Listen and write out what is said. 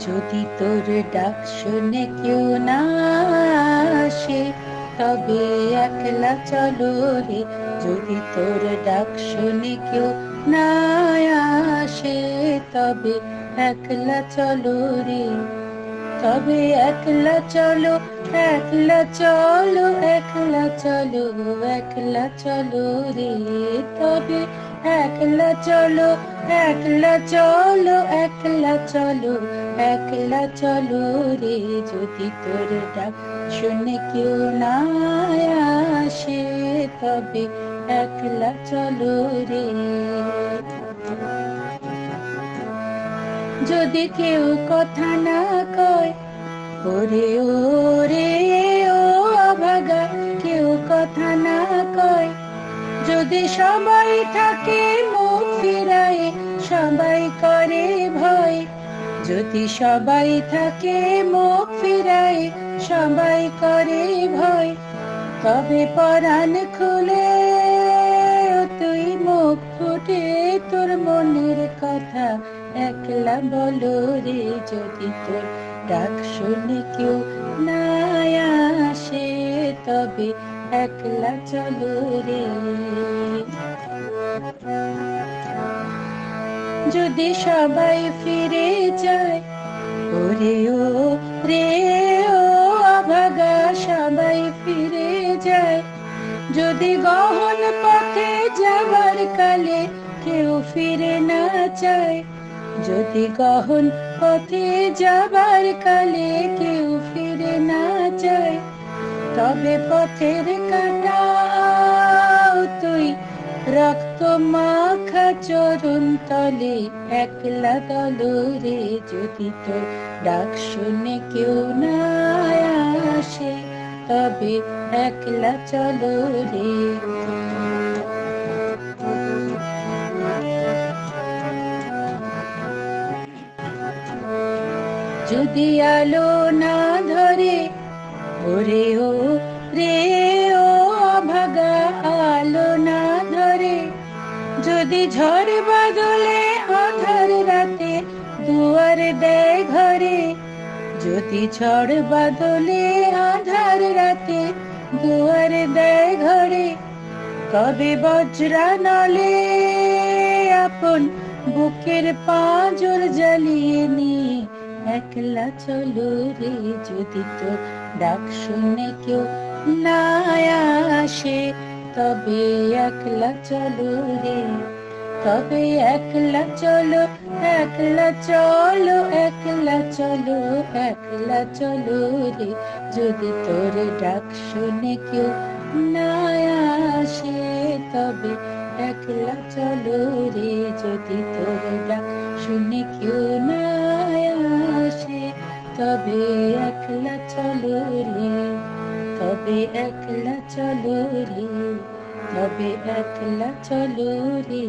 যদি তোর ডাক শুনে কেউ না আসে, তবে একলা চলো রে। যদি তোর ডাক শুনে কেউ না আসে, তবে একলা চলো রে। তবে একলা চলো, একলা চলো, একলা চলো, একলা চলো রে। তবে একলা চলো, একলা চলো, একলা চলো, একলা চলো রে। যদি তোর ডাক শুনে কেউ না আসে, তবে একলা চলো রে। যদি কেউ কথা না কয়, ওরে ওরে ও অভাগা, কেউ কথা না কয়। যদি সবাই থাকে মুখ ফিরায়, সবাই করে ভয়। যদি সবাই থাকে মুখ ফিরায়, সবাই করে ভয়। তবে পরাণ খুলে তুই মুখ ফুটে তোর মনের কথা একলা বলো রে। যদি তোর ডাক শুনে কেউ না আসে, তবে একলা চলো রে। যদি সবাই ফিরে যায়, ওরে ও রে ও অভাগা, সবাই ফিরে যায়। যদি গহন পথে যাবার কালে কেউ ফিরে না চায়, যদি গহন পথে যাবার কালে কেউ ফিরে না চায়, তবে পথের কাঁটা তুই রক্ত মাখা চরণ তলে একলা দলো রে। যদি তোর ডাক শুনে কেউ না আসে, তবে একলা চলো রে। যদি আলো না ধরে, ওরে ও রে ও অভাগা, আলো না ধরে। যদি ঝড় বাদলে আঁধার রাতে দুয়ার দেয় ঘরে, যদি ঝড় বাদলে আঁধার রাতে দুয়ার দেয় ঘরে, তবে বজ্রা নলে আপন বুকের পাঁজর জ্বালিয়ে নিয়ে একলা চলো রে। যদি তোর ডাক শুনে কেউ না আসে, তবে একলা চলো রে। তবে একলা চলো, একলা চলো, একলা চলো, একলা চলো রে। যদি তোর ডাক শুনে কেউ না আসে, তবে একলা চলো রে। যদি তোর ডাক শুনে কেউ না আসে, তবে একলা চলো রে। তবে একলা চলো রে। তবে একলা চলো রে।